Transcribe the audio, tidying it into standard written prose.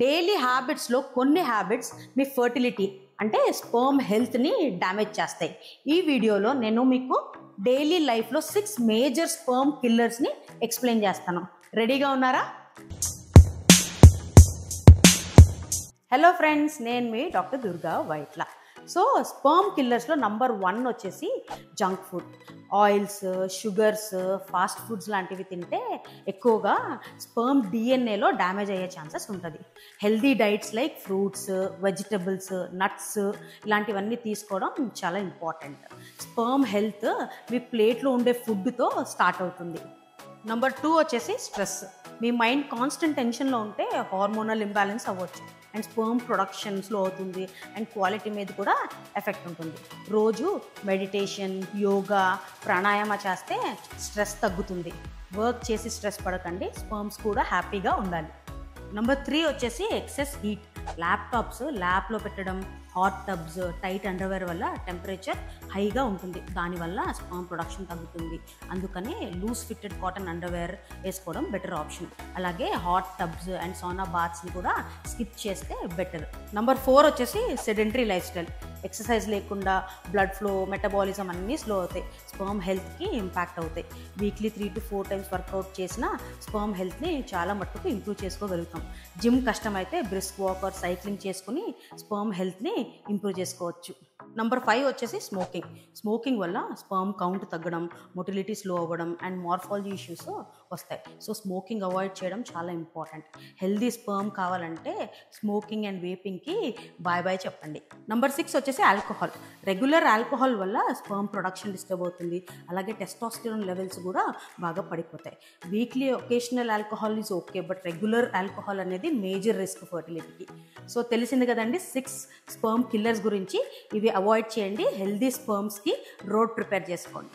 Daily హ్యాబిట్స్లో కొన్ని habits మీ fertility అంటే sperm హెల్త్ని డ్యామేజ్ చేస్తాయి. ఈ వీడియోలో నేను మీకు డైలీ లైఫ్లో 6 మేజర్ స్పర్మ్ కిల్లర్స్ని ఎక్స్ప్లెయిన్ చేస్తాను. రెడీగా ఉన్నారా? హలో ఫ్రెండ్స్, నేను మీ doctor Durga Vaitla. So sperm కిల్లర్స్లో నంబర్ 1 వచ్చేసి junk food. Oils, sugars, fast foods లాంటివి తింటే ఎక్కువగా స్పర్మ్ డిఎన్ఏలో డ్యామేజ్ అయ్యే ఛాన్సెస్ ఉంటుంది. Healthy diets like fruits, vegetables, nuts ఇలాంటివన్నీ తీసుకోవడం చాలా ఇంపార్టెంట్. స్పర్మ్ హెల్త్ మీ ప్లేట్లో ఉండే ఫుడ్తో స్టార్ట్ అవుతుంది. నంబర్ 2 వచ్చేసి స్ట్రెస్. మీ మైండ్ కాన్స్టెంట్ టెన్షన్లో ఉంటే హార్మోనల్ ఇంబ్యాలెన్స్ అవ్వచ్చు అండ్ స్పర్మ్ ప్రొడక్షన్ స్లో అవుతుంది అండ్ క్వాలిటీ మీద కూడా ఎఫెక్ట్ ఉంటుంది. రోజు మెడిటేషన్, యోగా, ప్రాణాయామ చేస్తే స్ట్రెస్ తగ్గుతుంది. వర్క్ చేసి స్ట్రెస్ పడకండి, స్పర్మ్స్ కూడా హ్యాపీగా ఉండాలి. నంబర్ 3 వచ్చేసి ఎక్సెస్ హీట్. ల్యాప్టాప్స్ ల్యాబ్లో పెట్టడం, హాట్ టబ్స్, టైట్ అండర్వేర్ వల్ల టెంపరేచర్ హైగా ఉంటుంది. దానివల్ల స్పర్మ్ ప్రొడక్షన్ తగ్గుతుంది. అందుకనే లూజ్ ఫిట్టెడ్ కాటన్ అండర్వేర్ వేసుకోవడం బెటర్ ఆప్షన్. అలాగే హాట్ టబ్స్ అండ్ సోనా బాత్స్ని కూడా స్కిప్ చేస్తే బెటర్. నంబర్ 4 వచ్చేసి సెడెంటరీ లైఫ్ స్టైల్. ఎక్సర్సైజ్ లేకుండా బ్లడ్ ఫ్లో, మెటబాలిజం అన్నీ స్లో అవుతాయి. స్పర్మ్ హెల్త్కి ఇంపాక్ట్ అవుతాయి. వీక్లీ 3 to 4 times వర్కౌట్ చేసిన స్పర్మ్ హెల్త్ని చాలా మట్టుకు ఇంప్రూవ్ చేసుకోగలుగుతాం. జిమ్ కష్టమైతే బ్రిస్క్ వాక్ ఆర్ సైక్లింగ్ చేసుకుని స్పర్మ్ హెల్త్ని ఇంప్రూవ్ చేసుకోవచ్చు. నంబర్ 5 వచ్చేసి స్మోకింగ్. స్మోకింగ్ వల్ల స్పర్మ్ కౌంట్ తగ్గడం, మొటిలిటీ స్లో అవ్వడం అండ్ మార్ఫాలజీ ఇష్యూస్ వస్తాయి. సో స్మోకింగ్ అవాయిడ్ చేయడం చాలా ఇంపార్టెంట్. హెల్దీ స్పర్మ్ కావాలంటే స్మోకింగ్ అండ్ వేపింగ్కి బాయ్ బాయ్ చెప్పండి. నంబర్ 6 వచ్చేసి ఆల్కహాల్. రెగ్యులర్ ఆల్కహాల్ వల్ల స్పర్మ్ ప్రొడక్షన్ డిస్టర్బ్ అవుతుంది. అలాగే టెస్టోస్టెరాన్ లెవెల్స్ కూడా బాగా పడిపోతాయి. Weekly occasional alcohol is okay, but regular alcohol అనేది మేజర్ రిస్క్ ఫర్టిలిటీకి. సో తెలిసింది కదండి 6 స్పర్మ్ కిల్లర్స్ గురించి. ఇవి అవాయిడ్ చేయండి. హెల్దీ స్పర్మ్స్కి రోడ్ ప్రిపేర్ చేసుకోండి.